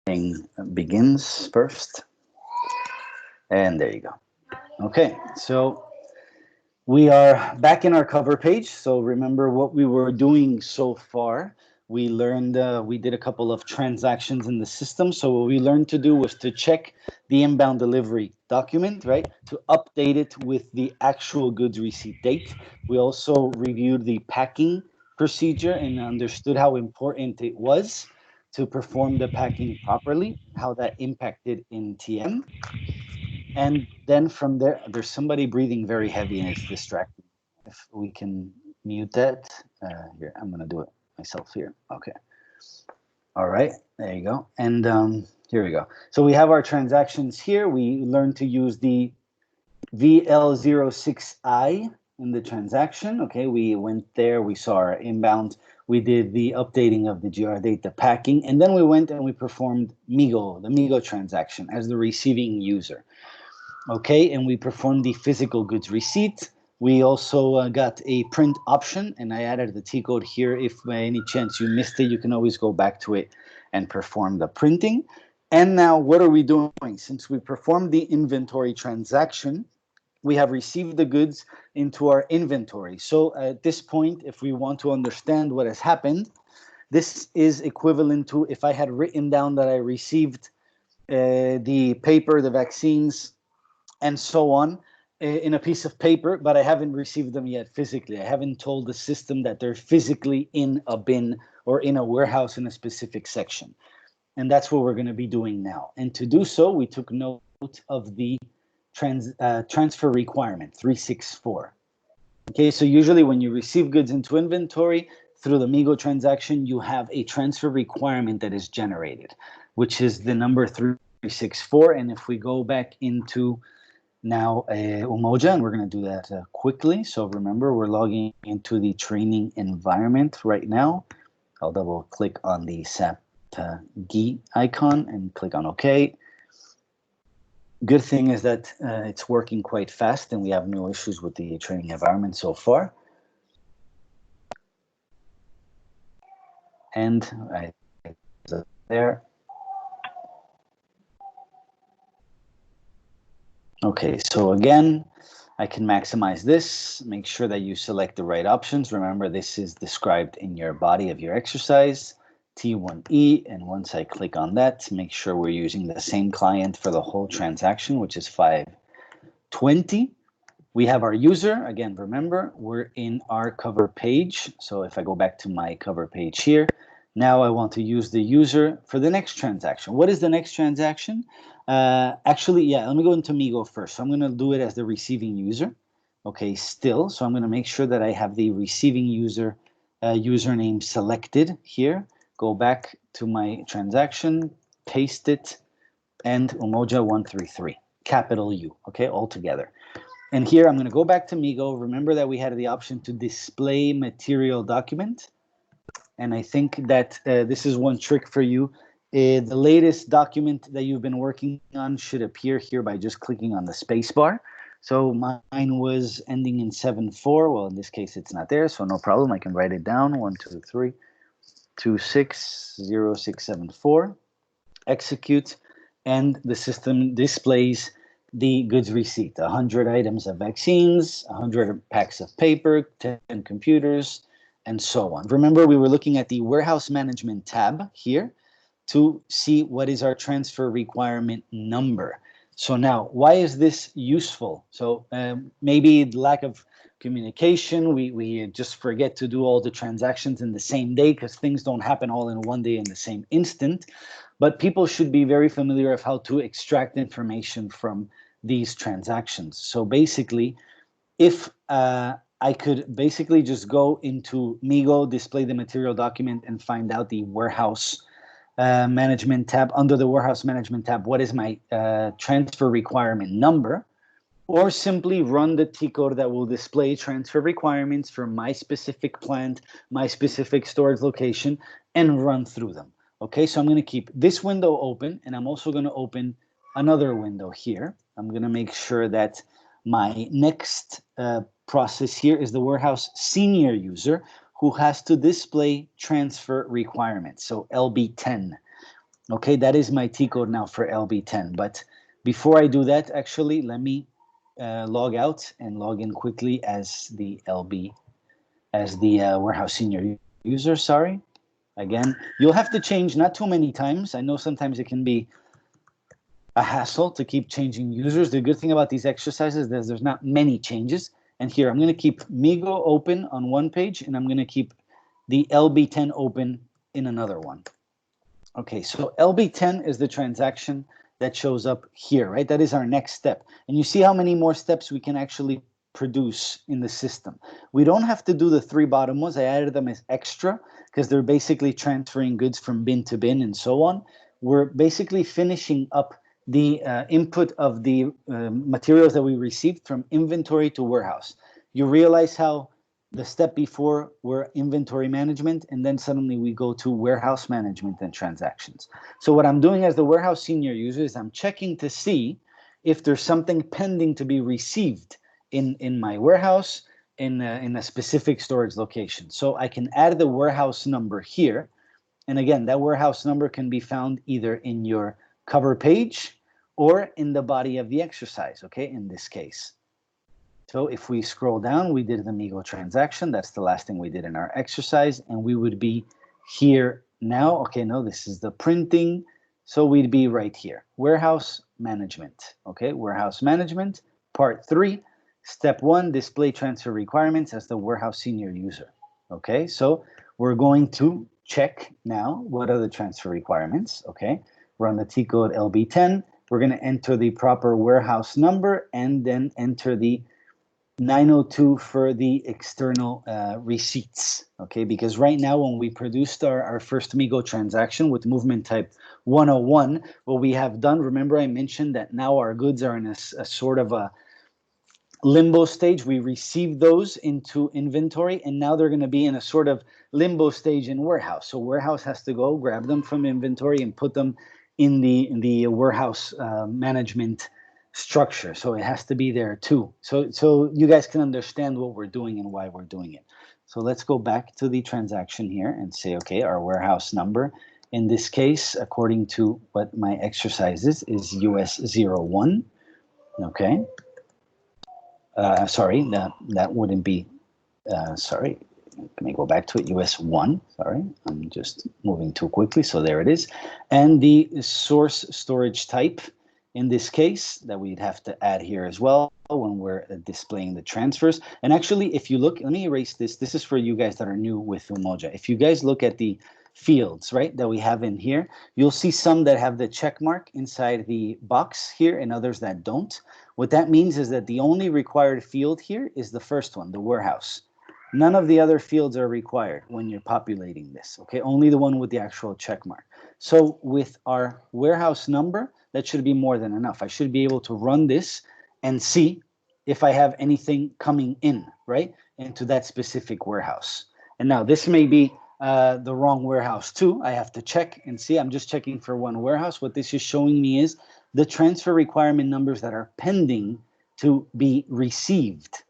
begins first. And there you go. Okay, so we are back in our cover page. So remember what we were doing so far. We learned, we did a couple of transactions in the system. So what we learned to do was to check the inbound delivery document, right? To update it with the actual goods receipt date. We also reviewed the packing procedure and understood how important it was to perform the packing properly, how that impacted in TM. And then from there, there's somebody breathing very heavy and it's distracting. If we can mute that. Here, I'm going to do it myself here. Okay. All right. There you go. And here we go. So we have our transactions here. We learned to use the VL06I in the transaction. Okay. We went there. We saw our inbound. We did the updating of the GR date, the packing. And then we went and we performed MIGO, the MIGO transaction as the receiving user. Okay, and we performed the physical goods receipt. We also got a print option, and I added the T code here. If by any chance you missed it, you can always go back to it and perform the printing. And now what are we doing? Since we performed the inventory transaction, we have received the goods into our inventory. So at this point, if we want to understand what has happened, this is equivalent to if I had written down that I received the paper, the vaccines, and so on in a piece of paper, but I haven't received them yet physically. I haven't told the system that they're physically in a bin or in a warehouse in a specific section. And that's what we're going to be doing now. And to do so, we took note of the transfer requirement 364. Okay, so usually when you receive goods into inventory through the MIGO transaction, you have a transfer requirement that is generated, which is the number 364. And if we go back into now Umoja, and we're going to do that quickly. So remember, we're logging into the training environment right now. I'll double click on the SAP GUI icon and click on OK. Good thing is that it's working quite fast and we have no issues with the training environment so far. And I there. Okay, so again, I can maximize this, make sure that you select the right options. Remember, this is described in your body of your exercise, T1E, and once I click on that, make sure we're using the same client for the whole transaction, which is 520. We have our user. Again, remember, we're in our cover page. So if I go back to my cover page here, now I want to use the user for the next transaction. What is the next transaction? Actually, yeah, let me go into MIGO first. So I'm going to do it as the receiving user. Okay, still. So I'm going to make sure that I have the receiving user username selected here. Go back to my transaction, paste it, and Umoja 133, capital U, okay, all together. And here I'm going to go back to MIGO. Remember that we had the option to display material document. And I think that this is one trick for you. The latest document that you've been working on should appear here by just clicking on the space bar. So mine was ending in 7.4. Well, in this case, it's not there, so no problem. I can write it down, 123260674. Execute, and the system displays the goods receipt, 100 items of vaccines, 100 packs of paper, 10 computers, and so on. Remember, we were looking at the warehouse management tab here to see what is our transfer requirement number. So now, why is this useful? So maybe the lack of communication, we just forget to do all the transactions in the same day because things don't happen all in one day in the same instant. But people should be very familiar of how to extract information from these transactions. So basically, if I could basically just go into MIGO, display the material document, and find out the warehouse management tab. Under the warehouse management tab, what is my transfer requirement number? Or simply run the T code that will display transfer requirements for my specific plant, my specific storage location, and run through them. Okay, so I'm going to keep this window open, and I'm also going to open another window here. I'm going to make sure that my next process here is the warehouse senior user who has to display transfer requirements, so LB10. Okay, that is my T code now for LB10. But before I do that, actually, let me log out and log in quickly as the warehouse senior user. Sorry. Again, you'll have to change not too many times. I know sometimes it can be a hassle to keep changing users. The good thing about these exercises is there's not many changes. And here, I'm going to keep Migo open on one page, and I'm going to keep the LB10 open in another one. Okay, so LB10 is the transaction that shows up here, right? That is our next step. And you see how many more steps we can actually produce in the system. We don't have to do the three bottom ones. I added them as extra because they're basically transferring goods from bin to bin and so on. We're basically finishing up the input of the materials that we received from inventory to warehouse. You realize how the step before were inventory management, and then suddenly we go to warehouse management and transactions. So what I'm doing as the warehouse senior user is I'm checking to see if there's something pending to be received in my warehouse in a specific storage location. So I can add the warehouse number here. And again, that warehouse number can be found either in your cover page or in the body of the exercise, okay, in this case. So if we scroll down, we did the Migo transaction. That's the last thing we did in our exercise. And we would be here now. Okay, no, this is the printing. So we'd be right here. Warehouse management. Okay, warehouse management, part 3. Step 1, display transfer requirements as the warehouse senior user. Okay, so we're going to check now what are the transfer requirements. Okay, we're on the T code LB10. We're going to enter the proper warehouse number and then enter the 902 for the external receipts, okay? Because right now when we produced our first Migo transaction with movement type 101, what we have done, remember I mentioned that now our goods are in a sort of a limbo stage. We received those into inventory, and now they're going to be in a sort of limbo stage in warehouse. So warehouse has to go grab them from inventory and put them in the warehouse management structure. So it has to be there too. So you guys can understand what we're doing and why we're doing it. So let's go back to the transaction here and say, okay, our warehouse number in this case, according to what my exercise is US01. Okay. Sorry, that wouldn't be, sorry, let me go back to it, US1, sorry, I'm just moving too quickly, so there it is. And the source storage type, in this case, that we'd have to add here as well when we're displaying the transfers. And actually, if you look, let me erase this. This is for you guys that are new with Umoja. If you guys look at the fields, right, that we have in here, you'll see some that have the check mark inside the box here and others that don't. What that means is that the only required field here is the first one, the warehouse. None of the other fields are required when you're populating this, okay? Only the one with the actual check mark. So with our warehouse number, that should be more than enough. I should be able to run this and see if I have anything coming in, right, into that specific warehouse. And now this may be the wrong warehouse too. I have to check and see. I'm just checking for one warehouse. What this is showing me is the transfer requirement numbers that are pending to be received,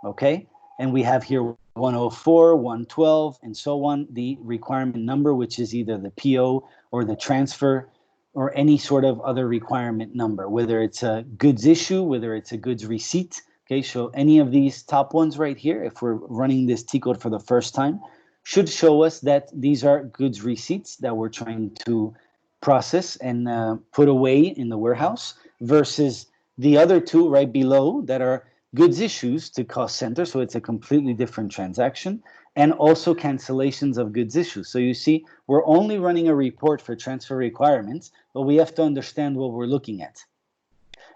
okay? And we have here 104, 112, and so on, the requirement number, which is either the PO or the transfer or any sort of other requirement number, whether it's a goods issue, whether it's a goods receipt, okay? So any of these top ones right here, if we're running this T code for the first time, should show us that these are goods receipts that we're trying to process and put away in the warehouse versus the other two right below that are goods issues to cost center. So it's a completely different transaction, and also cancellations of goods issues. So you see, we're only running a report for transfer requirements, but we have to understand what we're looking at.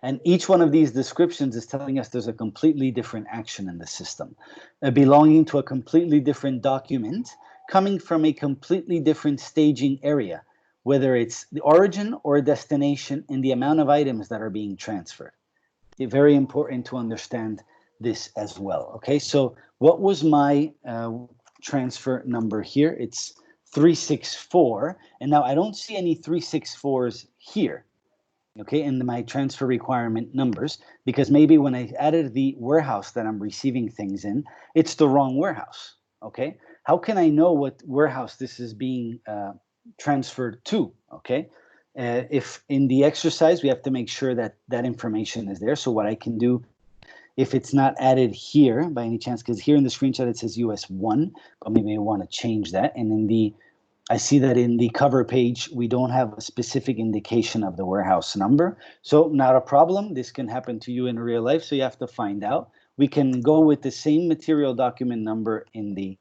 And each one of these descriptions is telling us there's a completely different action in the system, belonging to a completely different document, coming from a completely different staging area, whether it's the origin or destination and the amount of items that are being transferred. It's very important to understand this as well. Okay, so what was my transfer number here? It's 364, and now I don't see any 364s here, okay, in my transfer requirement numbers, because maybe when I added the warehouse that I'm receiving things in, it's the wrong warehouse, okay? How can I know what warehouse this is being transferred to, okay? If in the exercise, we have to make sure that that information is there. So what I can do, if it's not added here by any chance, because here in the screenshot it says US1, but maybe I want to change that. And I see that in the cover page, we don't have a specific indication of the warehouse number. So not a problem. This can happen to you in real life. So you have to find out. We can go with the same material document number in the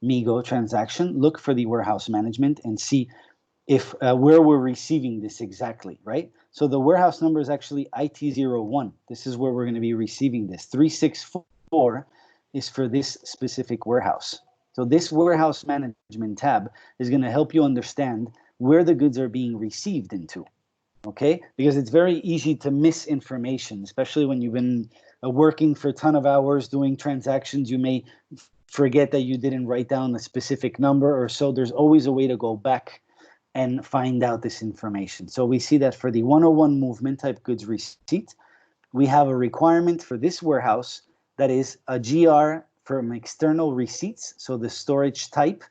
MiGo transaction, look for the warehouse management and see if where we're receiving this exactly, right? So the warehouse number is actually IT01. This is where we're going to be receiving this. 364 is for this specific warehouse. So this warehouse management tab is going to help you understand where the goods are being received into, okay? Because it's very easy to miss information, especially when you've been working for a ton of hours doing transactions. You may forget that you didn't write down a specific number or so. There's always a way to go back and find out this information. So we see that for the 101 movement type goods receipt, we have a requirement for this warehouse that is a GR from external receipts. So the storage type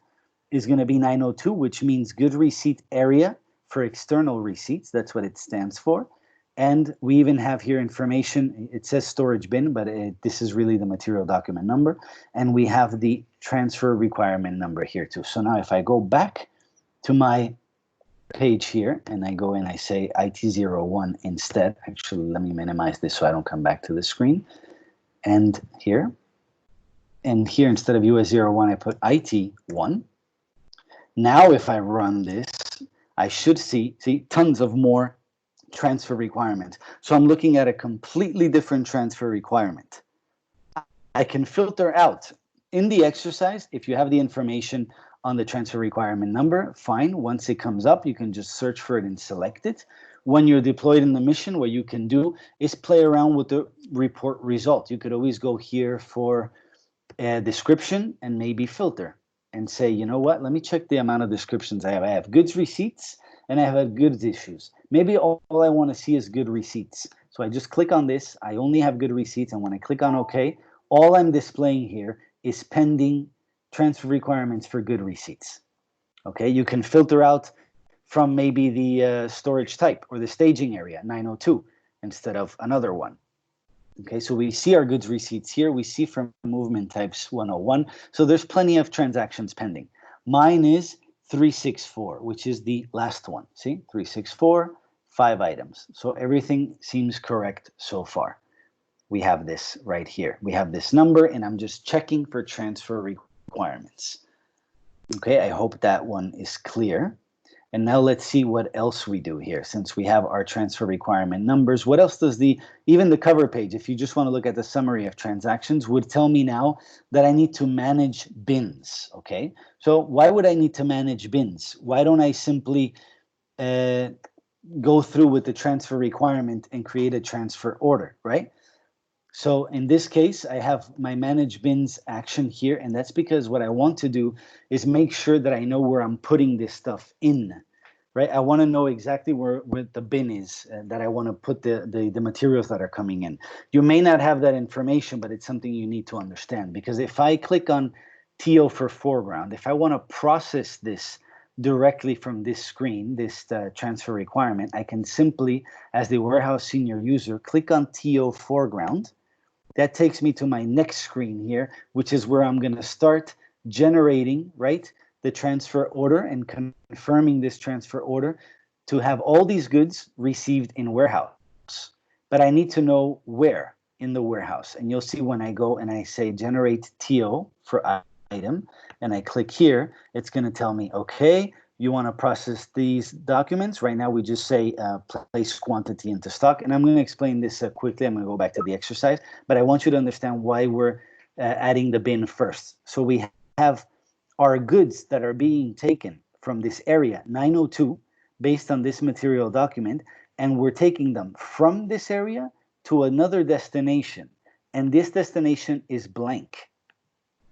is going to be 902, which means good receipt area for external receipts. That's what it stands for. And we even have here information. It says storage bin, but this is really the material document number. And we have the transfer requirement number here too. So now if I go back to my page here and I go and I say IT01 instead, actually let me minimize this so I don't come back to the screen. And here instead of US01 I put IT1. Now if I run this, I should see tons of more transfer requirements. So I'm looking at a completely different transfer requirement. I can filter out in the exercise. If you have the information on the transfer requirement number, fine. Once it comes up, you can just search for it and select it. When you're deployed in the mission, what you can do is play around with the report result. You could always go here for a description and maybe filter and say, you know what, let me check the amount of descriptions I have. I have goods receipts and I have goods issues. Maybe all I want to see is good receipts. So I just click on this. I only have good receipts. And when I click on OK, all I'm displaying here is pending transfer requirements for good receipts. Okay, you can filter out from maybe the storage type or the staging area, 902, instead of another one. Okay, so we see our goods receipts here. We see from movement types 101. So there's plenty of transactions pending. Mine is 364, which is the last one. See, 364, 5 items. So everything seems correct so far. We have this right here. We have this number, and I'm just checking for transfer requirements. Okay, I hope that one is clear. And now let's see what else we do here. Since we have our transfer requirement numbers, what else does even the cover page, if you just want to look at the summary of transactions, would tell me now that I need to manage bins, okay? So why would I need to manage bins? Why don't I simply go through with the transfer requirement and create a transfer order, right? So in this case, I have my manage bins action here, and that's because what I want to do is make sure that I know where I'm putting this stuff in, right? I want to know exactly where the bin is that I want to put the materials that are coming in. You may not have that information, but it's something you need to understand, because if I click on TO for foreground, if I want to process this directly from this screen, this transfer requirement, I can simply, as the warehouse senior user, click on TO foreground. That takes me to my next screen here, which is where I'm going to start generating, right, the transfer order and confirming this transfer order to have all these goods received in warehouse. But I need to know where in the warehouse. And you'll see when I go and I say generate TO for item, and I click here, it's going to tell me, okay, you want to process these documents. Right now, we just say place quantity into stock. And I'm going to explain this quickly. I'm going to go back to the exercise. But I want you to understand why we're adding the bin first. So we have our goods that are being taken from this area, 902, based on this material document. And we're taking them from this area to another destination. And this destination is blank.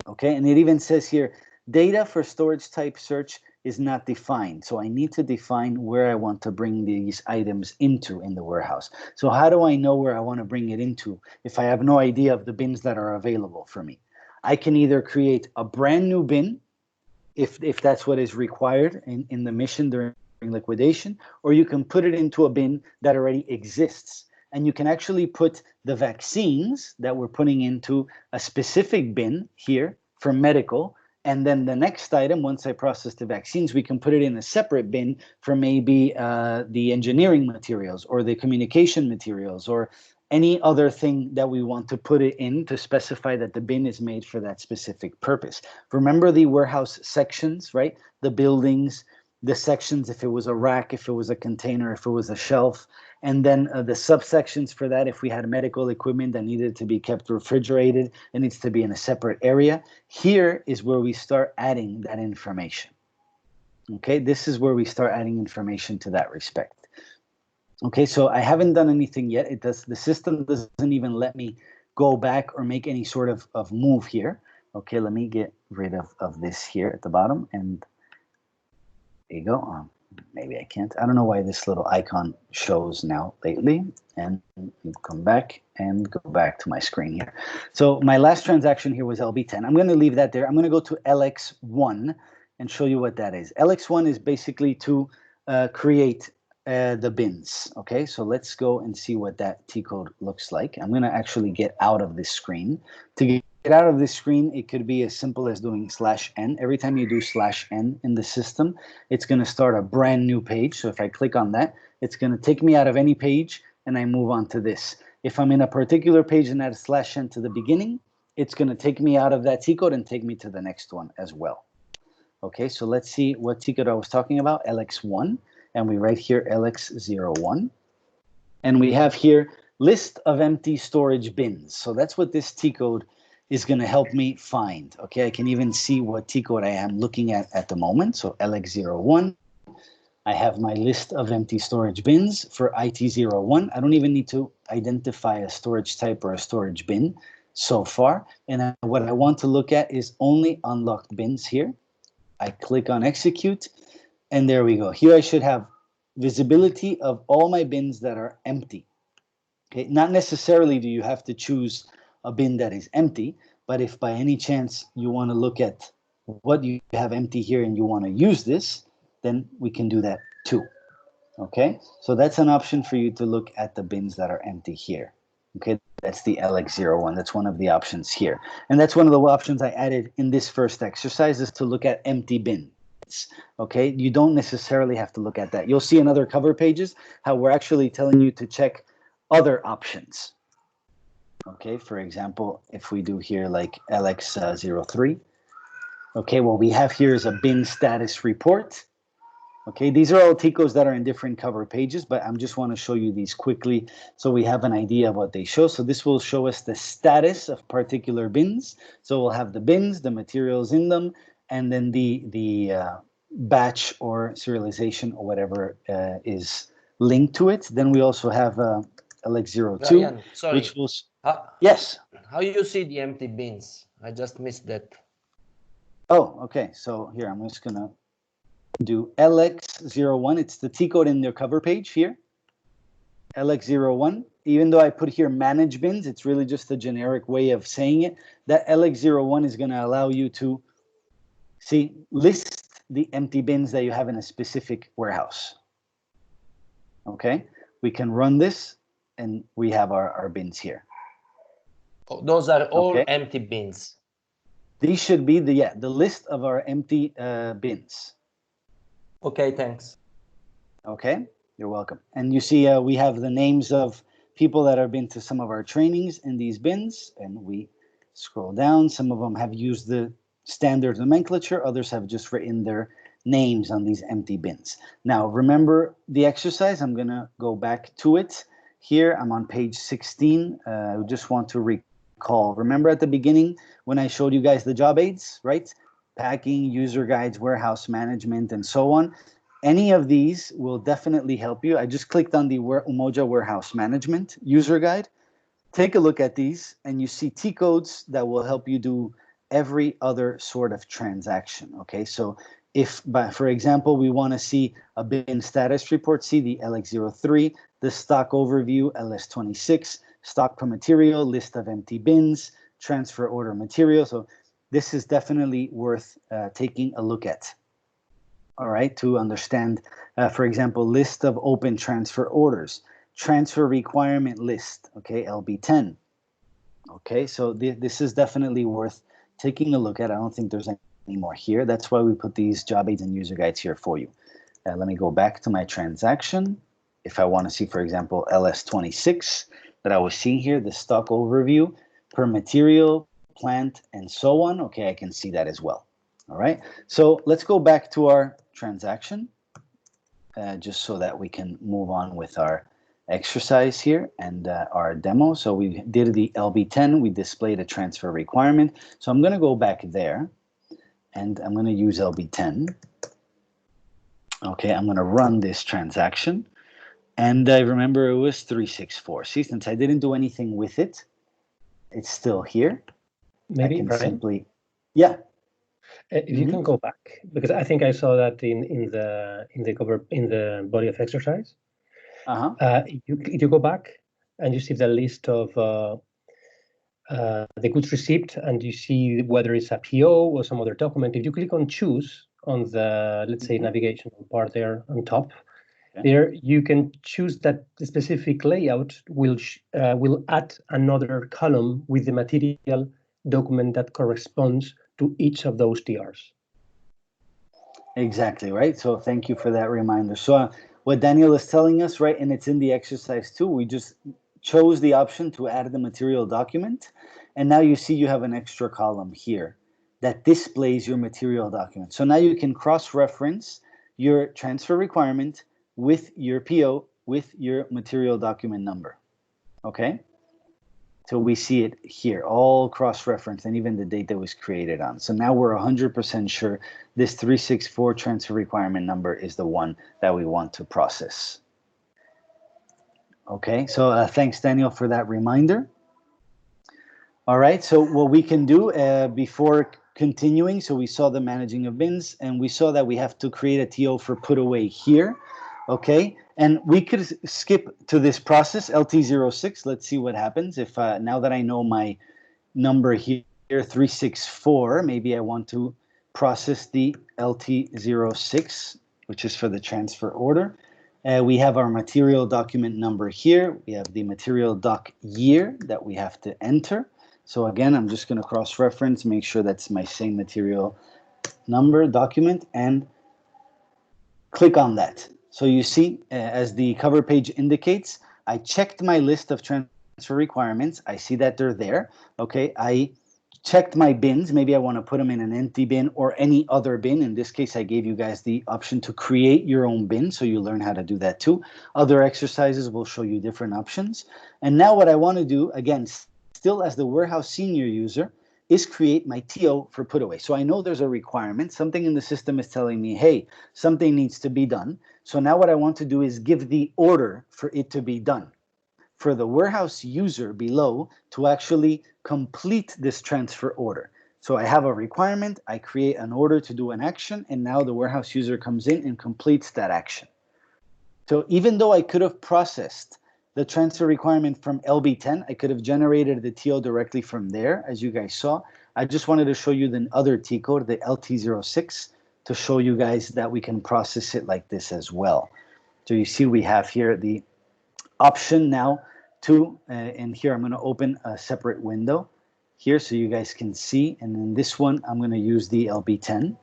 Okay, and it even says here, data for storage type search is not defined. So I need to define where I want to bring these items into in the warehouse. So how do I know where I want to bring it into if I have no idea of the bins that are available for me? I can either create a brand new bin, if that's what is required in the mission during liquidation, or you can put it into a bin that already exists. And you can actually put the vaccines that we're putting into a specific bin here for medical. And then the next item, once I process the vaccines, we can put it in a separate bin for maybe the engineering materials or the communication materials or any other thing that we want to put it in to specify that the bin is made for that specific purpose. Remember the warehouse sections, right? The buildings, the sections, if it was a rack, if it was a container, if it was a shelf, and then the subsections for that, if we had medical equipment that needed to be kept refrigerated, it needs to be in a separate area. Here is where we start adding that information. Okay, this is where we start adding information to that respect. Okay, so I haven't done anything yet. The system doesn't even let me go back or make any sort of move here. Okay, let me get rid of this here at the bottom, and there you go. Maybe I can't. I don't know why this little icon shows now lately. And come back and go back to my screen here. So my last transaction here was LB10. I'm going to leave that there. I'm going to go to LX1 and show you what that is. LX1 is basically to create the bins. Okay, so let's go and see what that T code looks like. I'm going to actually get out of this screen. To get out of this screen, it could be as simple as doing /n. Every time you do /n in the system, it's going to start a brand new page. So if I click on that, it's going to take me out of any page and I move on to this. If I'm in a particular page and add a /n to the beginning, it's going to take me out of that T code and take me to the next one as well. Okay, so let's see what T code I was talking about, LX1. And we write here LX01. And we have here list of empty storage bins. So that's what this T code is going to help me find. Okay, I can even see what T code I am looking at the moment. So LX01. I have my list of empty storage bins for IT01. I don't even need to identify a storage type or a storage bin so far. And what I want to look at is only unlocked bins here. I click on execute. And there we go. Here I should have visibility of all my bins that are empty. Okay, not necessarily do you have to choose a bin that is empty, but if by any chance you want to look at what you have empty here and you want to use this, then we can do that too. Okay, so that's an option for you to look at the bins that are empty here. Okay, that's the LX01. That's one of the options here. And that's one of the options I added in this first exercise, is to look at empty bins. Okay, you don't necessarily have to look at that. You'll see in other cover pages how we're actually telling you to check other options. Okay, for example, if we do here like LX03, okay, what we have here is a bin status report. Okay, these are all T codes that are in different cover pages, but I just want to show you these quickly so we have an idea of what they show. So this will show us the status of particular bins. So we'll have the bins, the materials in them, and then the batch or serialization or whatever is linked to it. Then we also have LX02, Ryan, sorry. which will... Yes? How you see the empty bins? I just missed that. Oh, okay. So here, I'm just going to do LX01. It's the T code in their cover page here. LX01. Even though I put here manage bins, it's really just a generic way of saying it. That LX01 is going to allow you to list the empty bins that you have in a specific warehouse. Okay, we can run this and we have our bins here. Oh, those are all empty bins. These should be the list of our empty bins. Okay, thanks. Okay, you're welcome. And you see we have the names of people that have been to some of our trainings in these bins, and we scroll down. Some of them have used the standard nomenclature, others have just written their names on these empty bins. Now, remember the exercise. I'm going to go back to it. Here, I'm on page 16. I just want to recall. Remember at the beginning when I showed you guys the job aids, right? Packing, user guides, warehouse management, and so on. Any of these will definitely help you. I just clicked on the Umoja Warehouse Management user guide. Take a look at these, and you see T codes that will help you do every other sort of transaction. Okay, so if, for example, we want to see a bin status report, see the LX03, the stock overview, LS26, stock per material, list of empty bins, transfer order material. So this is definitely worth taking a look at. all right, to understand, for example, list of open transfer orders, transfer requirement list, okay, LB10. Okay, so this is definitely worth taking a look at. I don't think there's any more here. That's why we put these job aids and user guides here for you. Let me go back to my transaction. If I want to see, for example, LS26 that I was seeing here, the stock overview per material, plant, and so on, okay, I can see that as well. All right, so let's go back to our transaction just so that we can move on with our exercise here and our demo. So we did the LB10, we displayed a transfer requirement. So I'm going to go back there and I'm going to use LB10. Okay, I'm going to run this transaction. And I remember it was 364. See, since I didn't do anything with it, it's still here. Maybe, I can Brian? simply, yeah. If you can go back, because I think I saw that in the body of exercise. You go back and you see the list of the goods received, and you see whether it's a PO or some other document. If you click on choose on the, let's say, navigation part there on top, there you can choose that the specific layout will add another column with the material document that corresponds to each of those TRs. Exactly, right? So thank you for that reminder. So what Daniel is telling us, right, and it's in the exercise too, we just chose the option to add the material document, and now you see you have an extra column here that displays your material document. So now you can cross-reference your transfer requirement with your PO with your material document number, okay? So we see it here, all cross-referenced, and even the date that was created on. So now we're 100% sure this 364 transfer requirement number is the one that we want to process. Okay, so thanks, Daniel, for that reminder. All right, so what we can do before continuing, so we saw the managing of bins, and we saw that we have to create a TO for put away here. Okay, and we could skip to this process, LT06. Let's see what happens if now that I know my number here, 364, maybe I want to process the LT06, which is for the transfer order. We have our material document number here. We have the material doc year that we have to enter. So again, I'm just going to cross-reference, make sure that's my same material number document, and click on that. So you see, as the cover page indicates, I checked my list of transfer requirements. I see that they're there. Okay, I checked my bins. Maybe I want to put them in an empty bin or any other bin. In this case, I gave you guys the option to create your own bin, so you learn how to do that too. Other exercises will show you different options. And now what I want to do, again, still as the warehouse senior user, is create my TO for put away. So I know there's a requirement. Something in the system is telling me, hey, something needs to be done. So now what I want to do is give the order for it to be done, for the warehouse user below to actually complete this transfer order. So I have a requirement, I create an order to do an action, and now the warehouse user comes in and completes that action. So even though I could have processed the transfer requirement from LB10, I could have generated the TO directly from there, as you guys saw. I just wanted to show you the other T code, the LT06, to show you guys that we can process it like this as well. So you see we have here the option now to, and here I'm going to open a separate window here so you guys can see. And in this one, I'm going to use the LB10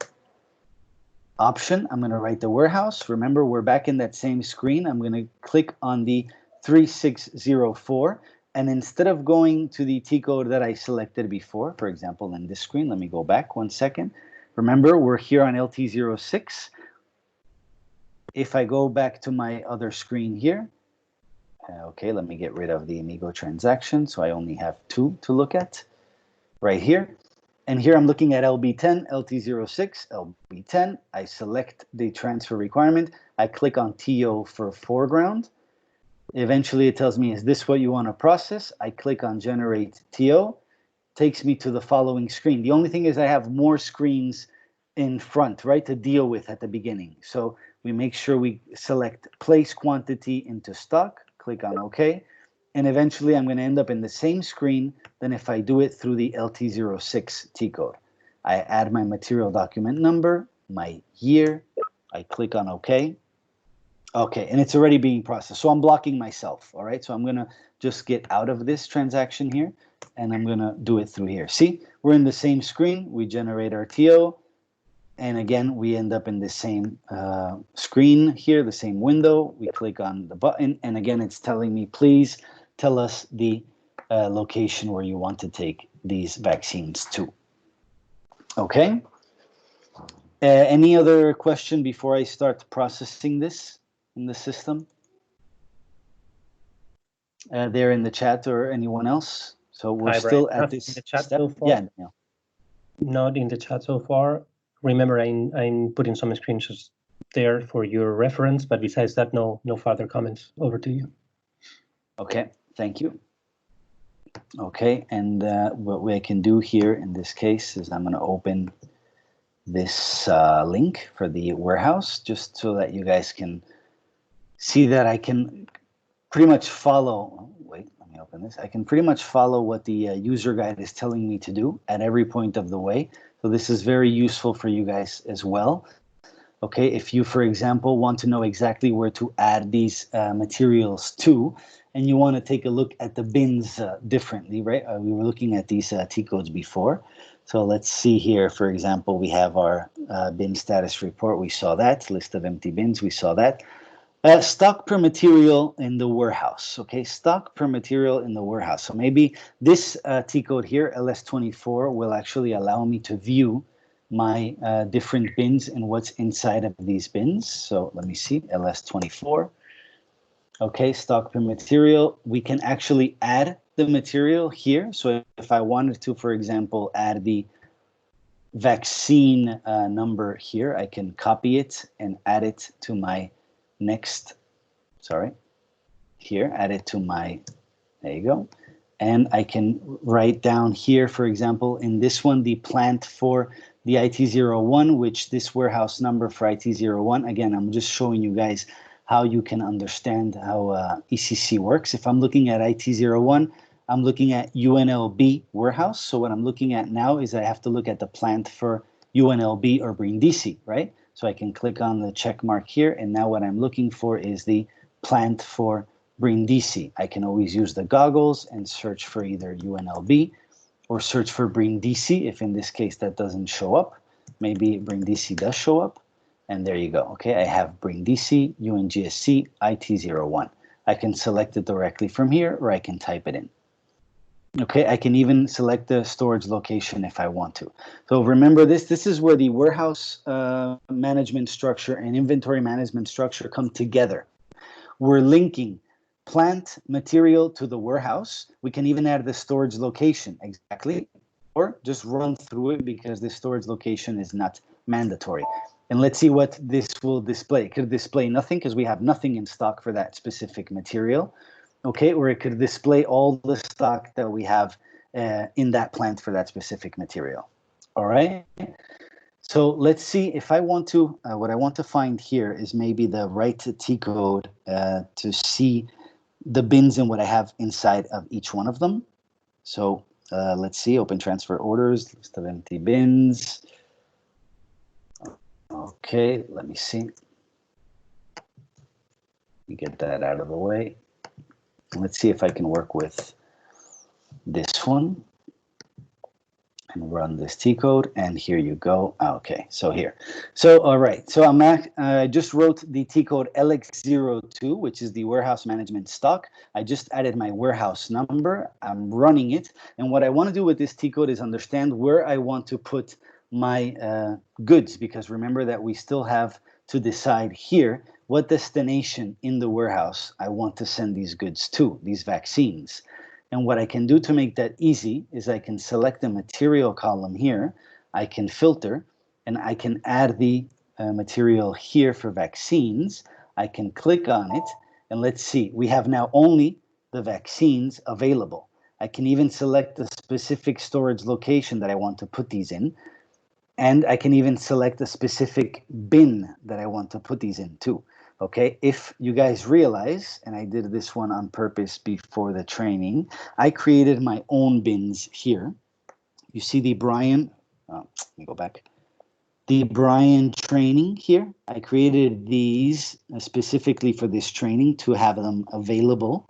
option. I'm going to write the warehouse. Remember, we're back in that same screen. I'm going to click on the 3604, and instead of going to the T code that I selected before, for example, in this screen, let me go back 1 second. Remember, we're here on LT06. If I go back to my other screen here, okay, let me get rid of the Amigo transaction, so I only have 2 to look at right here. And here I'm looking at LB10, LT06, LB10. I select the transfer requirement. I click on TO for foreground. Eventually it tells me, is this what you want to process? I click on generate TO, takes me to the following screen. The only thing is I have more screens in front, right, to deal with at the beginning. So we make sure we select place quantity into stock, click on OK, and eventually I'm going to end up in the same screen than if I do it through the LT06 T code. I add my material document number, my year, I click on OK. Okay, and it's already being processed. So I'm blocking myself, all right? So I'm gonna just get out of this transaction here, and I'm gonna do it through here. See, we're in the same screen, we generate our TO, and again, we end up in the same screen here, the same window. We click on the button, and again, it's telling me, please tell us the location where you want to take these vaccines to. Okay? Any other question before I start processing this in the system? There in the chat or anyone else? So we're still at this in the chat step. So far. Yeah, Daniel. Not in the chat so far. Remember, I'm putting some screenshots there for your reference, but besides that, no further comments. Over to you. Okay, thank you. Okay, and what we can do here in this case is I'm going to open this link for the warehouse, just so that you guys can see that I can pretty much follow. Wait, let me open this. I can pretty much follow what the user guide is telling me to do at every point of the way. So this is very useful for you guys as well. Okay, if you, for example, want to know exactly where to add these materials to, and you want to take a look at the bins differently, right? We were looking at these T-codes before. So let's see here, for example, we have our bin status report. We saw that. List of empty bins. We saw that. Stock per material in the warehouse. Okay, stock per material in the warehouse. So maybe this T-code here, LS24, will actually allow me to view my different bins and what's inside of these bins. So let me see, LS24. Okay, stock per material. We can actually add the material here. So if I wanted to, for example, add the vaccine number here, I can copy it and add it to my next, here, add it to my, there you go. And I can write down here, for example, in this one, the plant for the IT01, which this warehouse number for IT01, again, I'm just showing you guys how you can understand how ECC works. If I'm looking at IT01, I'm looking at UNLB warehouse. So what I'm looking at now is I have to look at the plant for UNLB or Brindisi, right? So I can click on the check mark here, and now what I'm looking for is the plant for Brindisi. I can always use the goggles and search for either UNLB or search for Brindisi if in this case that doesn't show up. Maybe Brindisi does show up, and there you go. Okay, I have Brindisi, UNGSC, IT01. I can select it directly from here, or I can type it in. Okay, I can even select the storage location if I want to. So remember this is where the warehouse management structure and inventory management structure come together. We're linking plant material to the warehouse. We can even add the storage location, exactly, or just run through it because the storage location is not mandatory. And let's see what this will display. It could display nothing because we have nothing in stock for that specific material. Okay, or it could display all the stock that we have in that plant for that specific material. All right. So let's see if I want to, what I want to find here is maybe the right T-code to see the bins and what I have inside of each one of them. So let's see, open transfer orders, list of empty bins. Okay, let me see. Get that out of the way. Let's see if I can work with this one and run this T-code, and here you go. Okay, so here. So, all right, so I just wrote the T-code LX02, which is the warehouse management stock. I just added my warehouse number. I'm running it, and what I want to do with this T-code is understand where I want to put my goods, because remember that we still have to decide here what destination in the warehouse I want to send these goods to, these vaccines. And what I can do to make that easy is I can select the material column here, I can filter, and I can add the material here for vaccines. I can click on it, and let's see, we have now only the vaccines available. I can even select the specific storage location that I want to put these in, and I can even select a specific bin that I want to put these in too. Okay, if you guys realize, and I did this one on purpose before the training, I created my own bins here. You see the Brian, let me go back. the Brian training here. I created these specifically for this training to have them available.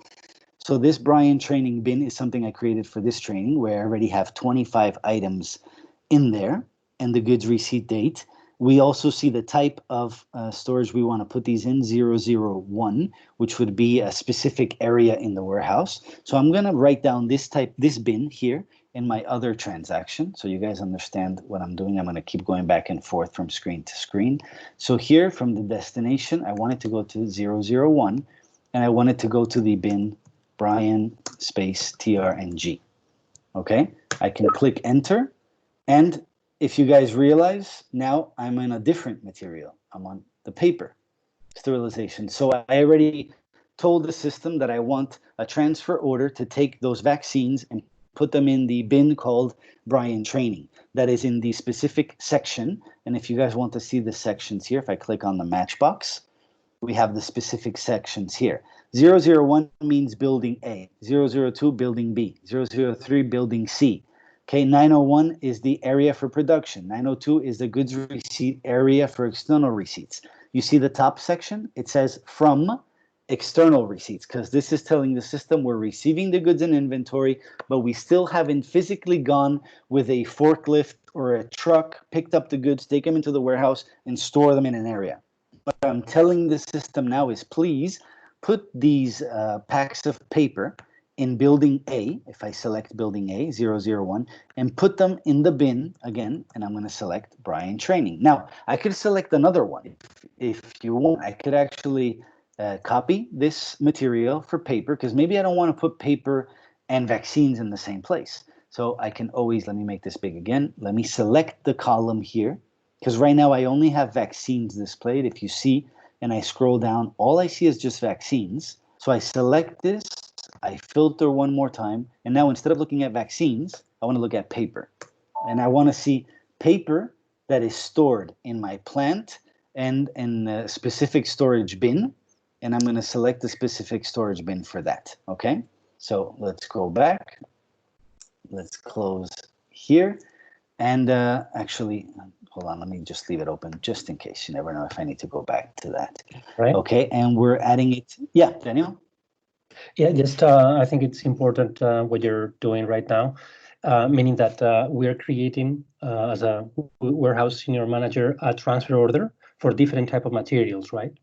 So this Brian training bin is something I created for this training where I already have 25 items in there and the goods receipt date. We also see the type of storage we want to put these in, 001, which would be a specific area in the warehouse. So I'm going to write down this bin here in my other transaction. So you guys understand what I'm doing. I'm going to keep going back and forth from screen to screen. So here from the destination, I want it to go to 001, and I want it to go to the bin Brian space TRNG. Okay, I can click enter, and if you guys realize, now I'm in a different material. I'm on the paper sterilization. So I already told the system that I want a transfer order to take those vaccines and put them in the bin called Brian Training. That is in the specific section. And if you guys want to see the sections here, if I click on the matchbox, we have the specific sections here. 001 means building A, 002 building B, 003 building C. Okay, 901 is the area for production. 902 is the goods receipt area for external receipts. You see the top section? It says from external receipts, because this is telling the system we're receiving the goods in inventory, but we still haven't physically gone with a forklift or a truck, picked up the goods, take them into the warehouse, and store them in an area. What I'm telling the system now is please put these packs of paper in building A, if I select building A, 001, and put them in the bin again, and I'm going to select Brian Training. Now, I could select another one. If you want, I could actually copy this material for paper, because maybe I don't want to put paper and vaccines in the same place. So I can always, let me make this big again. Let me select the column here, because right now I only have vaccines displayed. If you see, and I scroll down, all I see is just vaccines. So I select this, I filter one more time, and now instead of looking at vaccines, I want to look at paper. And I want to see paper that is stored in my plant and in a specific storage bin, and I'm going to select the specific storage bin for that, okay? So let's go back. Let's close here. And actually, hold on, let me just leave it open just in case. You never know if I need to go back to that. Right. Okay, and we're adding it. Yeah, Daniel? Yeah, just I think it's important what you're doing right now, meaning that we're creating, as a warehouse senior manager, a transfer order for different type of materials, right?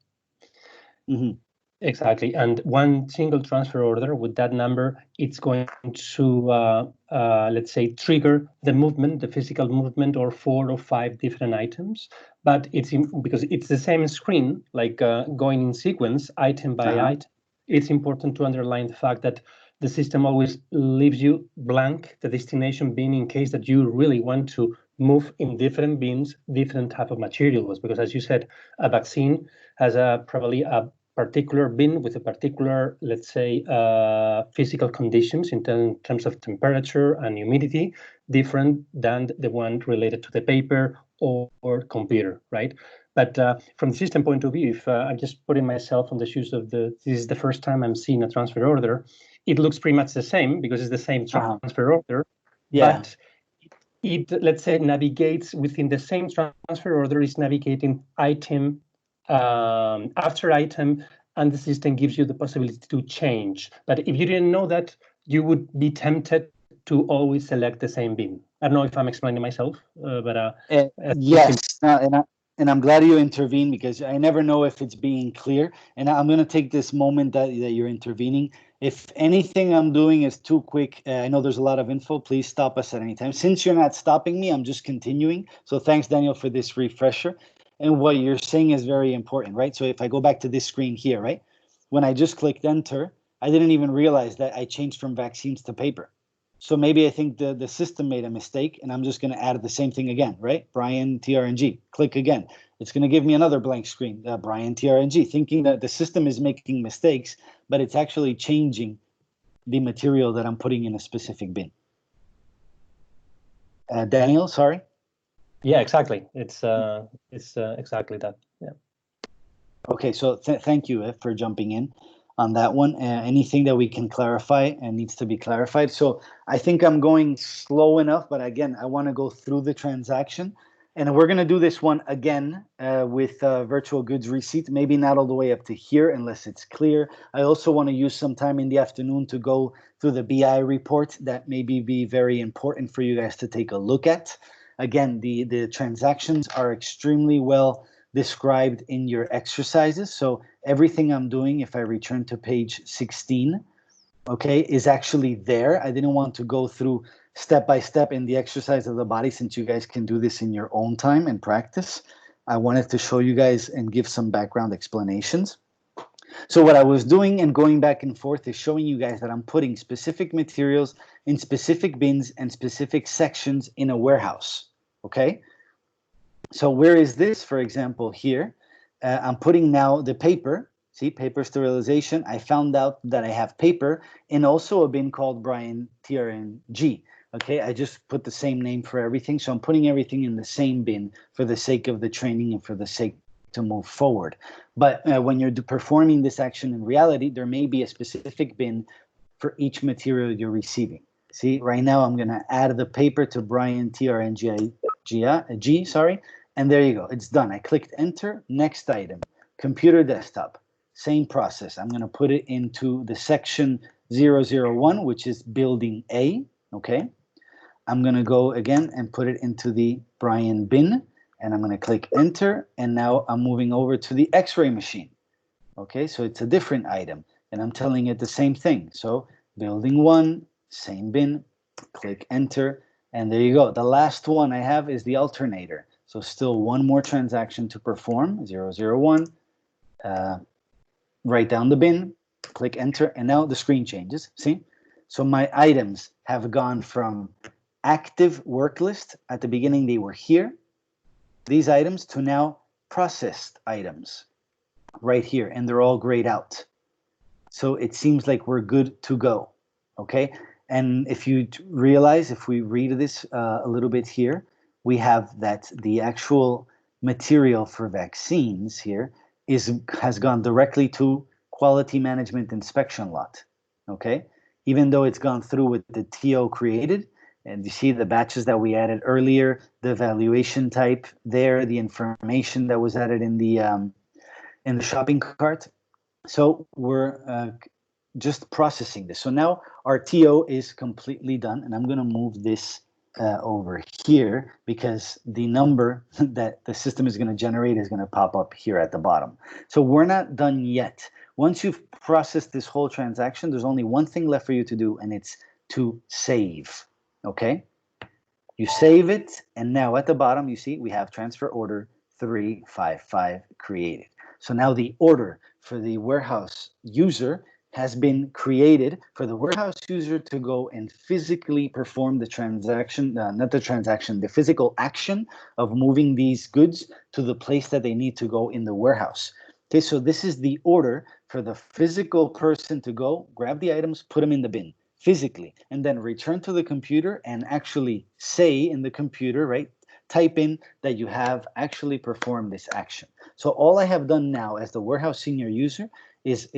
Mm-hmm. Exactly. And one single transfer order with that number, it's going to, let's say, trigger the movement, the physical movement, or 4 or 5 different items. But it's because it's the same screen, like going in sequence, item by item. It's important to underline the fact that the system always leaves you blank, the destination bin, in case that you really want to move in different bins, different type of materials. Because as you said, a vaccine has probably a particular bin with a particular, let's say, physical conditions in terms of temperature and humidity, different than the one related to the paper or computer, right? But from the system point of view, if I'm just putting myself on the shoes of this is the first time I'm seeing a transfer order, it looks pretty much the same because it's the same transfer order, but it, let's say, navigates within the same transfer order, is navigating item after item, and the system gives you the possibility to change. But if you didn't know that, you would be tempted to always select the same bin. I don't know if I'm explaining myself, but yes, and I'm glad you intervened, because I never know if it's being clear. And I'm going to take this moment that you're intervening. If anything I'm doing is too quick, I know there's a lot of info. Please stop us at any time. Since you're not stopping me, I'm just continuing. So thanks, Daniel, for this refresher. And what you're saying is very important, right? So if I go back to this screen here, right? When I just clicked enter, I didn't even realize that I changed from vaccines to paper. So maybe I think the system made a mistake, and I'm just going to add the same thing again, right? Brian TRNG, click again. It's going to give me another blank screen, Brian TRNG, thinking that the system is making mistakes, but it's actually changing the material that I'm putting in a specific bin. Daniel, sorry? Yeah, exactly. It's exactly that. Yeah. Okay, so thank you for jumping in on that one. Anything that we can clarify and needs to be clarified. So I think I'm going slow enough, but again, I want to go through the transaction And we're going to do this one again with virtual goods receipt, maybe not all the way up to here unless it's clear. I also want to use some time in the afternoon to go through the BI report that maybe be very important for you guys to take a look at. Again, the transactions are extremely well described in your exercises. So everything I'm doing, if I return to page 16, okay, is actually there. I didn't want to go through step by step in the exercise of the body since you guys can do this in your own time and practice. I wanted to show you guys and give some background explanations. So what I was doing and going back and forth is showing you guys that I'm putting specific materials in specific bins and specific sections in a warehouse, okay? So where is this, for example, here? I'm putting now the paper. See, paper sterilization. I found out that I have paper in also a bin called Brian TRNG. Okay, I just put the same name for everything. So I'm putting everything in the same bin for the sake of the training and for the sake to move forward. But when you're performing this action in reality, there may be a specific bin for each material you're receiving. See, right now I'm going to add the paper to Brian TRNG, sorry. And there you go. It's done. I clicked enter. Next item, computer desktop. Same process. I'm going to put it into the section 001, which is building A. Okay. I'm going to go again and put it into the Brian bin. And I'm going to click enter. And now I'm moving over to the X-ray machine. Okay. So it's a different item. And I'm telling it the same thing. So building 1, same bin. Click enter. And there you go. The last one I have is the alternator. So still one more transaction to perform, 001. Write down the bin, click enter, and now the screen changes. See? So my items have gone from active work list. At the beginning, they were here. These items to now processed items right here, and they're all grayed out. So it seems like we're good to go. Okay? And if you realize, if we read this a little bit here, we have that the actual material for vaccines here has gone directly to quality management inspection lot, okay? Even though it's gone through with the TO created, and you see the batches that we added earlier, the evaluation type there, the information that was added in the shopping cart. So we're just processing this. So now our TO is completely done, and I'm going to move this over here because the number that the system is going to generate is going to pop up here at the bottom. So we're not done yet. Once you've processed this whole transaction, there's only one thing left for you to do, and it's to save. Okay? You save it, and now at the bottom, you see we have transfer order 355 created. So now the order for the warehouse user has been created for the warehouse user to go and physically perform the transaction, not the transaction, the physical action of moving these goods to the place that they need to go in the warehouse. Okay, so this is the order for the physical person to go, grab the items, put them in the bin physically, and then return to the computer and actually say in the computer, right, type in that you have actually performed this action. So all I have done now as the warehouse senior user is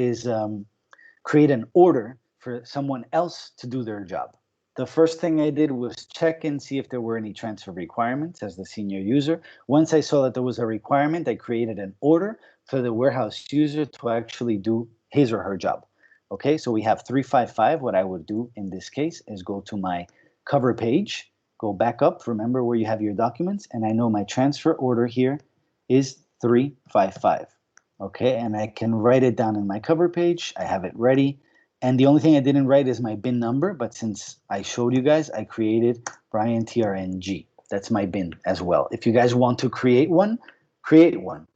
create an order for someone else to do their job. The first thing I did was check and see if there were any transfer requirements as the senior user. Once I saw that there was a requirement, I created an order for the warehouse user to actually do his or her job. Okay, so we have 355. What I would do in this case is go to my cover page, go back up, remember where you have your documents, and I know my transfer order here is 355. Okay, and I can write it down in my cover page. I have it ready. And the only thing I didn't write is my bin number, but since I showed you guys, I created Brian TRNG. That's my bin as well. If you guys want to create one,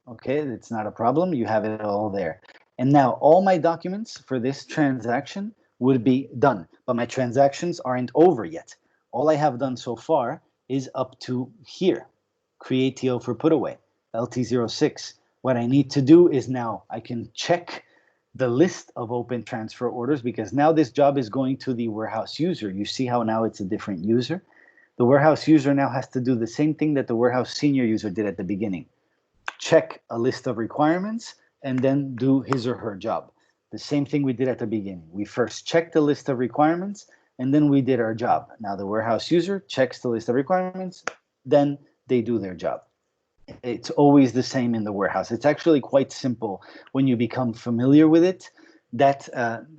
okay? It's not a problem. You have it all there. And now all my documents for this transaction would be done, but my transactions aren't over yet. All I have done so far is up to here, create TO for put away, LT06. What I need to do is now I can check the list of open transfer orders because now this job is going to the warehouse user. You see how now it's a different user? The warehouse user now has to do the same thing that the warehouse senior user did at the beginning. Check a list of requirements and then do his or her job. The same thing we did at the beginning. We first checked the list of requirements and then we did our job. Now the warehouse user checks the list of requirements, then they do their job. It's always the same in the warehouse. It's actually quite simple when you become familiar with it. That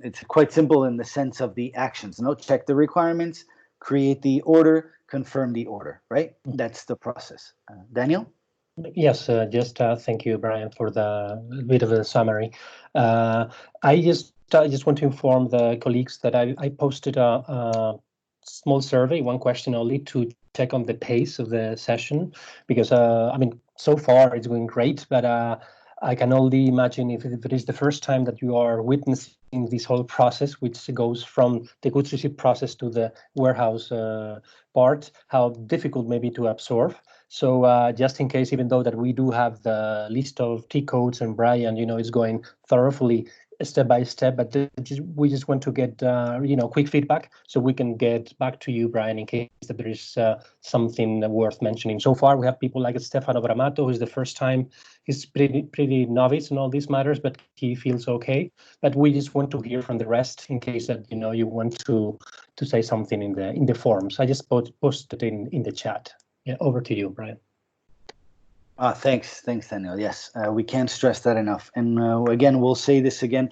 it's quite simple in the sense of the actions. No, check the requirements, create the order, confirm the order, right? That's the process. Daniel? Yes, just thank you, Brian, for the bit of a summary. I just want to inform the colleagues that I posted a small survey, one question only, to check on the pace of the session, because I mean, so far it's going great, but I can only imagine if it is the first time that you are witnessing this whole process, which goes from the goods receipt process to the warehouse part, how difficult maybe to absorb. So just in case, even though that we do have the list of T codes and Brian, is going thoroughly step by step, but we just want to get quick feedback so we can get back to you, Brian, in case that there is something worth mentioning. So far, we have people like Stefano Bramato, who's the first time. He's pretty novice in all these matters, but he feels okay. But we just want to hear from the rest in case that you want to say something in the forums. I just posted in the chat. Yeah, over to you, Brian. Thanks, Daniel. Yes, we can't stress that enough. And again, we'll say this again.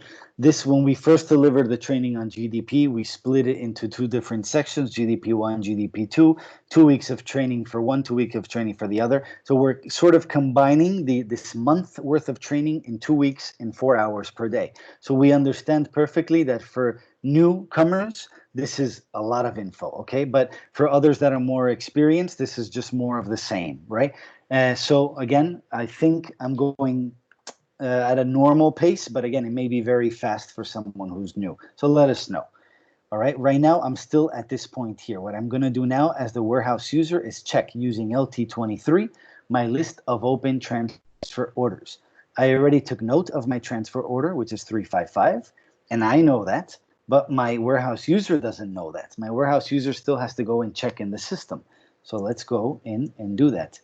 When we first delivered the training on GDP, we split it into two different sections, GDP1, GDP2, 2 weeks of training for one, 2 weeks of training for the other. So we're sort of combining this month worth of training in 2 weeks in 4 hours per day. So we understand perfectly that for newcomers, this is a lot of info, okay? But for others that are more experienced, this is just more of the same, right? So again, I think I'm going at a normal pace, but again, it may be very fast for someone who's new. So let us know. All right, right now I'm still at this point here. What I'm going to do now as the warehouse user is check using LT23 my list of open transfer orders. I already took note of my transfer order, which is 355, and I know that, but my warehouse user doesn't know that. My warehouse user still has to go and check in the system. So let's go in and do that.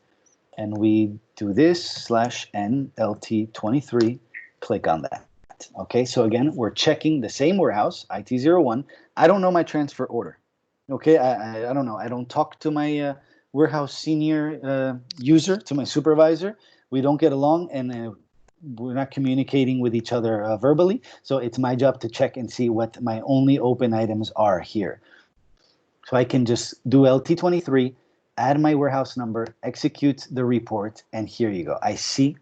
And we do this /n LT23, click on that. Okay, so again, we're checking the same warehouse, IT01. I don't know my transfer order. Okay, I don't know. I don't talk to my warehouse senior user, to my supervisor. We don't get along, and we're not communicating with each other verbally. So it's my job to check and see what my only open items are here. So I can just do LT23, add my warehouse number, execute the report, and here you go. I see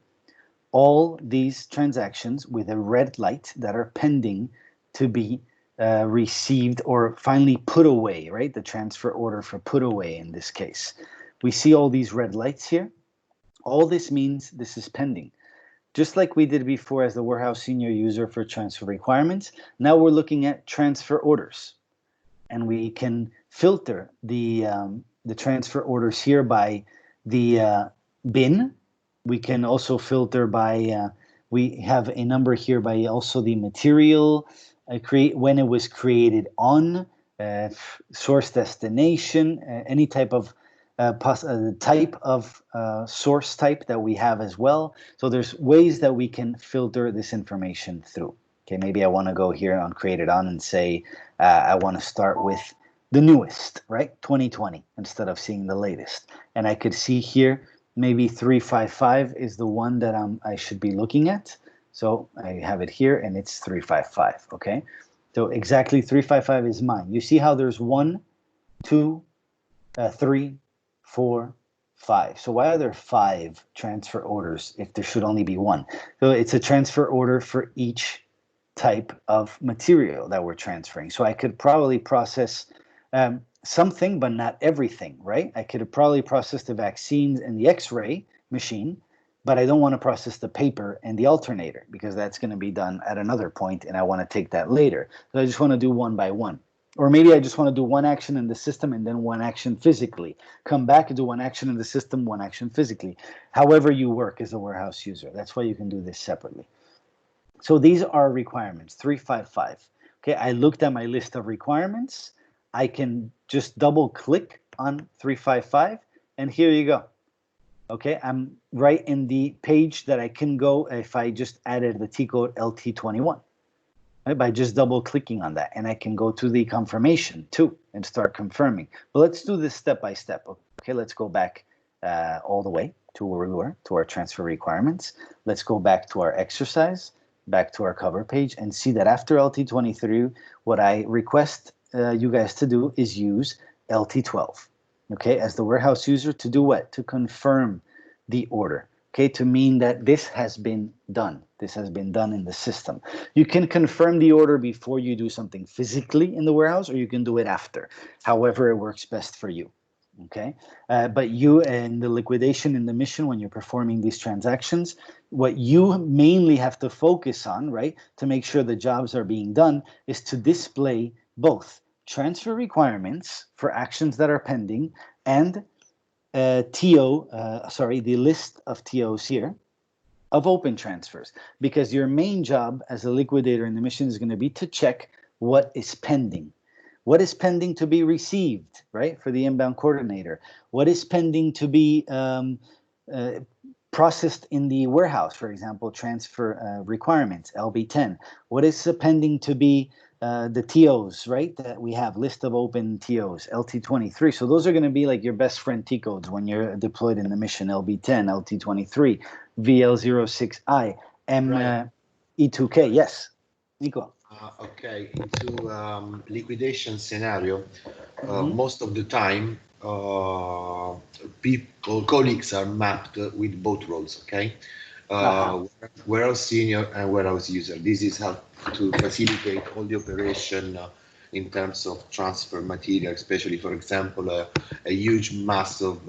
all these transactions with a red light that are pending to be received or finally put away, right? The transfer order for put away in this case. We see all these red lights here. All this means this is pending. Just like we did before as the warehouse senior user for transfer requirements, now we're looking at transfer orders. And we can filter the transfer orders here by the bin. We can also filter by, we have a number here by also the material, when it was created on, source destination, any type of source type that we have as well. So there's ways that we can filter this information through. Okay, maybe I want to go here on created on and say I want to start with the newest, right? 2020, instead of seeing the latest. And I could see here, maybe 355 is the one that I should be looking at. So I have it here and it's 355, okay? So exactly 355 is mine. You see how there's 1, 2, 3, 4, 5. So why are there 5 transfer orders if there should only be 1? So it's a transfer order for each type of material that we're transferring. So I could probably process something, but not everything, right? I could probably process the vaccines and the X-ray machine, but I don't want to process the paper and the alternator because that's going to be done at another point and I want to take that later. So I just want to do one by one. Or maybe I just want to do one action in the system and then one action physically. Come back and do one action in the system, one action physically. However you work as a warehouse user. That's why you can do this separately. So these are requirements, 355. Okay, I looked at my list of requirements. I can just double click on 355 and here you go. Okay, I'm right in the page that I can go if I just added the T code LT21. Right, by just double clicking on that, and I can go to the confirmation too and start confirming. But let's do this step by step. Okay, let's go back all the way to where we were, to our transfer requirements. Let's go back to our exercise, back to our cover page, and see that after LT23, what I request you guys to do is use LT12, okay, as the warehouse user to do what? To confirm the order, okay, to mean that this has been done. This has been done in the system. You can confirm the order before you do something physically in the warehouse, or you can do it after, however it works best for you. Okay, but you in the liquidation in the mission, when you're performing these transactions, what you mainly have to focus on, right, to make sure the jobs are being done, is to display both transfer requirements for actions that are pending and the list of TOs here of open transfers, because your main job as a liquidator in the mission is going to be to check what is pending. What is pending to be received, right, for the inbound coordinator? What is pending to be processed in the warehouse, for example, transfer requirements, LB10? What is pending to be the TOs, right, that we have, list of open TOs, LT23. So those are going to be like your best friend T codes when you're deployed in the mission, LB10, LT23, VL06I, E2K. Yes, Nico. Okay, into liquidation scenario, most of the time, colleagues are mapped with both roles, okay? Warehouse senior and warehouse user. This is how to facilitate all the operation in terms of transfer material, especially, for example, a huge mass of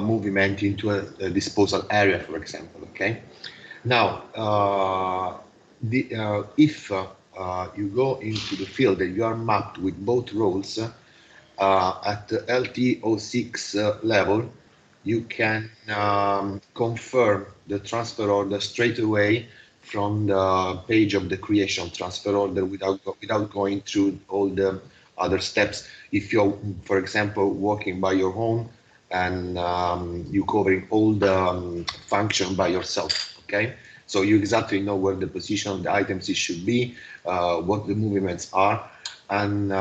movement into a disposal area, for example, okay? Now, if you go into the field and you are mapped with both roles at the LT06 level, you can confirm the transfer order straight away from the page of the creation transfer order without going through all the other steps. If you're, for example, walking by your home and you covering all the function by yourself, okay? So you exactly know where the position of the items should be, what the movements are, and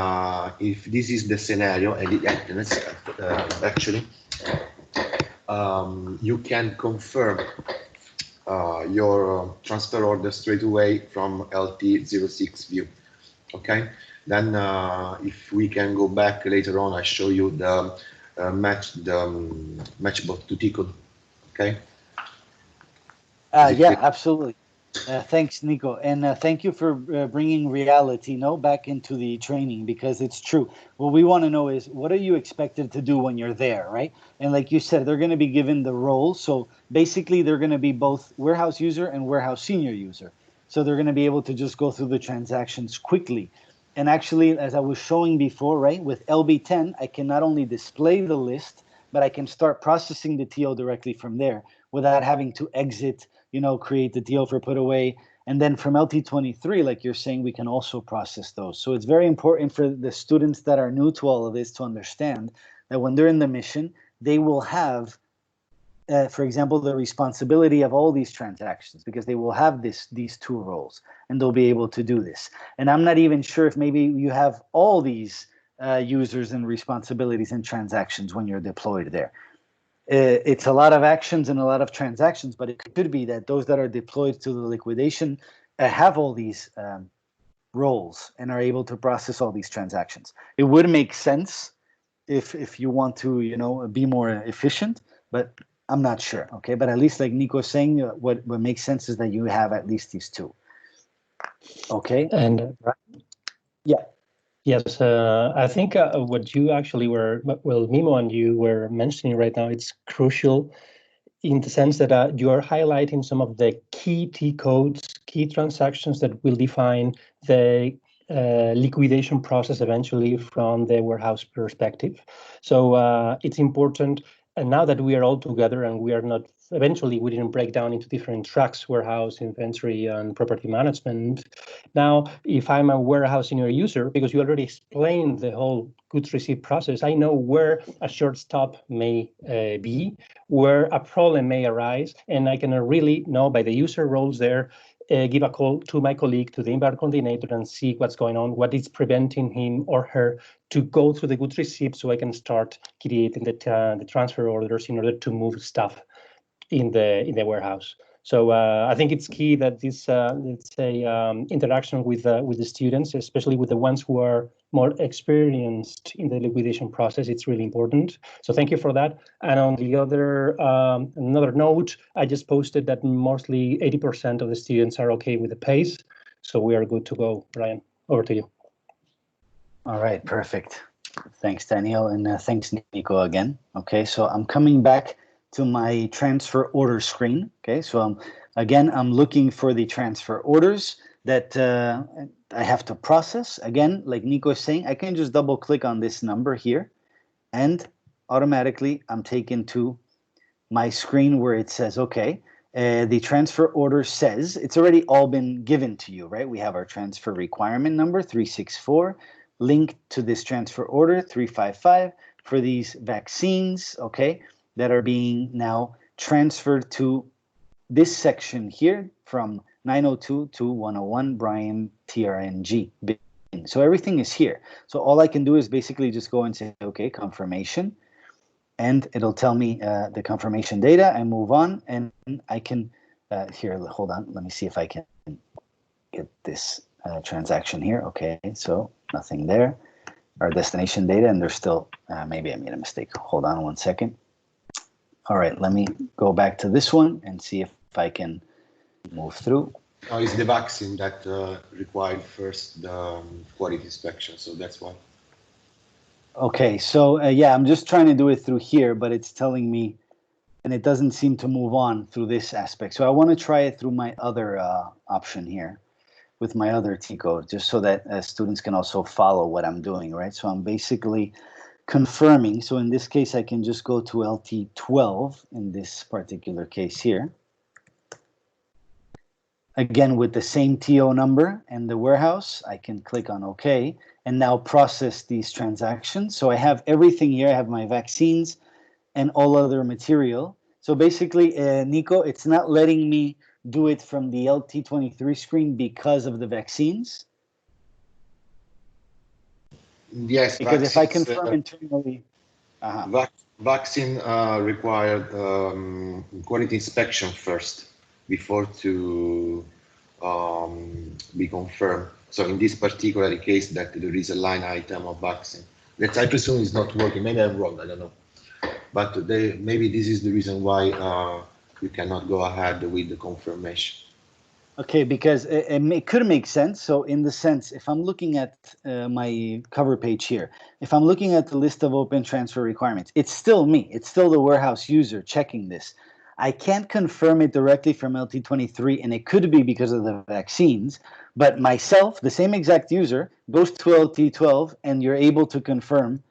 if this is the scenario, and it happens actually, you can confirm your transfer order straight away from LT06 view. Okay. Then if we can go back later on, I show you the matchbot to T-code. Okay. Yeah, absolutely. Thanks, Nico, and thank you for bringing reality, back into the training, because it's true. What we want to know is, what are you expected to do when you're there, right? And like you said, they're going to be given the role. So basically, they're going to be both warehouse user and warehouse senior user. So they're going to be able to just go through the transactions quickly. And actually, as I was showing before, right, with LB10, I can not only display the list, but I can start processing the TO directly from there without having to exit, create the TO for put away. And then from LT23, like you're saying, we can also process those. So it's very important for the students that are new to all of this to understand that when they're in the mission, they will have, for example, the responsibility of all these transactions, because they will have these two roles and they'll be able to do this. And I'm not even sure if maybe you have all these users and responsibilities and transactions when you're deployed there. It's a lot of actions and a lot of transactions, but it could be that those that are deployed to the liquidation have all these roles and are able to process all these transactions. It would make sense if you want to, be more efficient, but I'm not sure. Okay, but at least like Nico's saying, what makes sense is that you have at least these two. Okay. And yeah. Yes, I think what you actually Mimo and you were mentioning right now, it's crucial in the sense that you are highlighting some of the key T codes, key transactions that will define the liquidation process eventually from the warehouse perspective. So it's important, and now that we are all together and we are not, eventually we didn't break down into different tracks, warehouse, inventory, and property management. Now, if I'm a warehouse senior user, because you already explained the whole goods receipt process, I know where a short stop may be, where a problem may arise, and I can really know by the user roles there give a call to my colleague, to the inbound coordinator, and see what's going on, what is preventing him or her to go through the goods receipt, so I can start creating the transfer orders in order to move stuff in the warehouse. So I think it's key that this, let's say, interaction with the students, especially with the ones who are more experienced in the liquidation process, it's really important. So thank you for that. And on the other another note, I just posted that mostly 80% of the students are okay with the pace. So we are good to go. Brian, over to you. All right, perfect. Thanks, Daniel, and thanks, Nico, again. Okay, so I'm coming back to my transfer order screen. Okay, so I'm looking for the transfer orders that I have to process. Again, like Nico is saying, I can just double click on this number here, and automatically I'm taken to my screen where it says, okay, the transfer order says it's already all been given to you, right? We have our transfer requirement number 364 linked to this transfer order 355 for these vaccines, okay, that are being now transferred to this section here from 902 to 101 Brian TRNG. So everything is here. So all I can do is basically just go and say, okay, confirmation, and it'll tell me the confirmation data and move on. And I can, here, hold on, let me see if I can get this transaction here. Okay, so nothing there. Our destination data, and there's still, maybe I made a mistake. Hold on one second. All right, let me go back to this one and see if I can move through. Oh, it's the vaccine that required first the quality inspection, so that's why. Okay, so yeah, I'm just trying to do it through here, but it's telling me, and it doesn't seem to move on through this aspect. So I want to try it through my other option here with my other T-code, just so that students can also follow what I'm doing, right? So I'm basically confirming. So in this case, I can just go to LT12 in this particular case here. Again, with the same TO number and the warehouse, I can click on OK and now process these transactions. So I have everything here. I have my vaccines and all other material. So basically, Nico, it's not letting me do it from the LT23 screen because of the vaccines. Yes, because if I confirm internally, vaccine required quality inspection first before to be confirmed. So in this particular case, that there is a line item of vaccine that I presume is not working. Maybe I'm wrong. I don't know, but maybe this is the reason why we cannot go ahead with the confirmation. Okay, because it could make sense. So in the sense, if I'm looking at my cover page here, if I'm looking at the list of open transfer requirements, it's still me. It's still the warehouse user checking this. I can't confirm it directly from LT23, and it could be because of the vaccines. But myself, the same exact user, goes to LT12, and you're able to confirm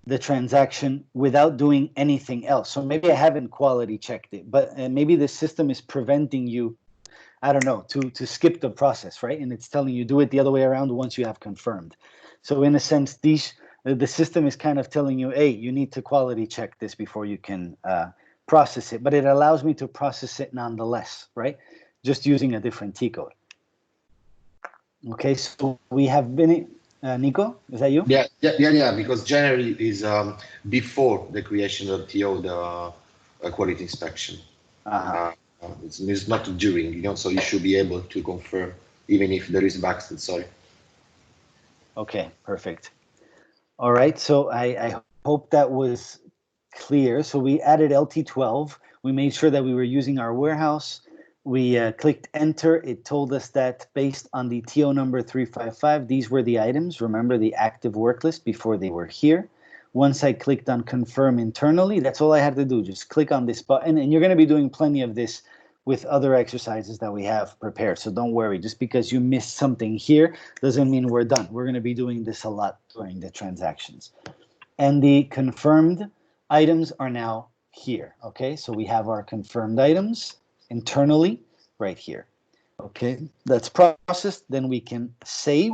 the transaction without doing anything else. So maybe I haven't quality checked it, but maybe the system is preventing you, I don't know, to skip the process, right? And it's telling you do it the other way around once you have confirmed. So in a sense, the system is kind of telling you, hey, you need to quality check this before you can process it. But it allows me to process it nonetheless, right? Just using a different T code. Okay, so we have been, Nico, is that you? Yeah, because January is before the creation of TO, the quality inspection. It's not during, so you should be able to confirm even if there is vaccine, sorry. Okay, perfect. All right, so I hope that was clear. So we added LT12. We made sure that we were using our warehouse. We clicked enter. It told us that based on the TO number 355, these were the items. Remember the active work list before they were here. Once I clicked on confirm internally, that's all I had to do. Just click on this button, and you're going to be doing plenty of this with other exercises that we have prepared. So don't worry, just because you missed something here doesn't mean we're done. We're going to be doing this a lot during the transactions. And the confirmed items are now here, okay? So we have our confirmed items internally right here. Okay, that's processed, then we can save,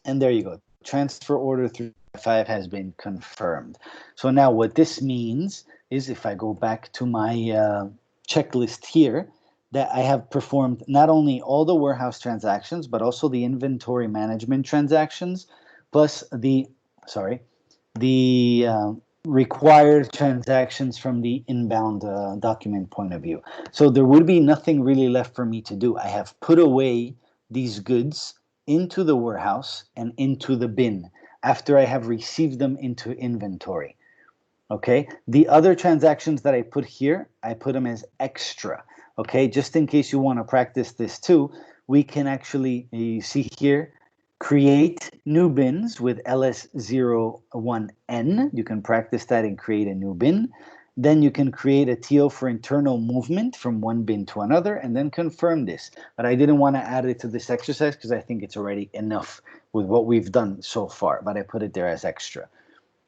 and there you go. Transfer order 355 has been confirmed. So now what this means is if I go back to my checklist here, that I have performed not only all the warehouse transactions, but also the inventory management transactions, plus the required transactions from the inbound document point of view. So there would be nothing really left for me to do. I have put away these goods into the warehouse and into the bin after I have received them into inventory. Okay, the other transactions that I put here, I put them as extra. Okay, just in case you want to practice this too, we can actually, you see here, create new bins with ls01n. You can practice that and create a new bin. Then you can create a TO for internal movement from one bin to another and then confirm this. But I didn't want to add it to this exercise because I think it's already enough with what we've done so far, but I put it there as extra.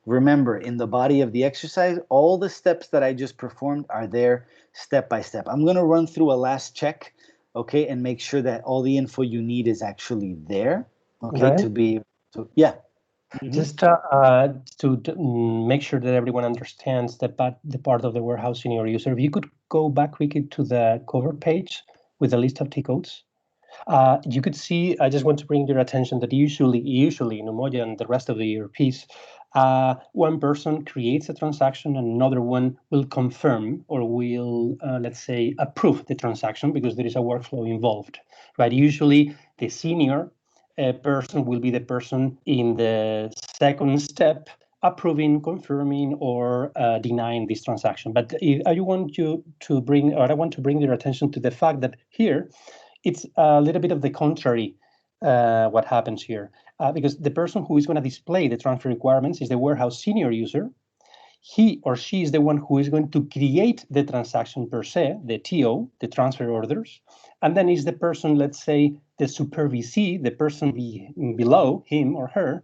Remember, in the body of the exercise, all the steps that I just performed are there step by step. I'm going to run through a last check, okay, and make sure that all the info you need is actually there, okay, Right. to be, yeah. Just to make sure that everyone understands the part of the warehouse senior user, if you could go back quickly to the cover page with the list of T-codes. You could see, I just want to bring your attention that usually in Umoja and the rest of the ERPs, one person creates a transaction and another one will confirm or will, let's say, approve the transaction because there is a workflow involved, right? Usually the senior person will be the person in the second step approving, confirming, or denying this transaction. But I want to bring your attention to the fact that here, it's a little bit of the contrary what happens here, because the person who is going to display the transfer requirements is the warehouse senior user. He or she is the one who is going to create the transaction per se, the TO, the transfer orders, and then is the person, let's say, the supervisee, the person below him or her,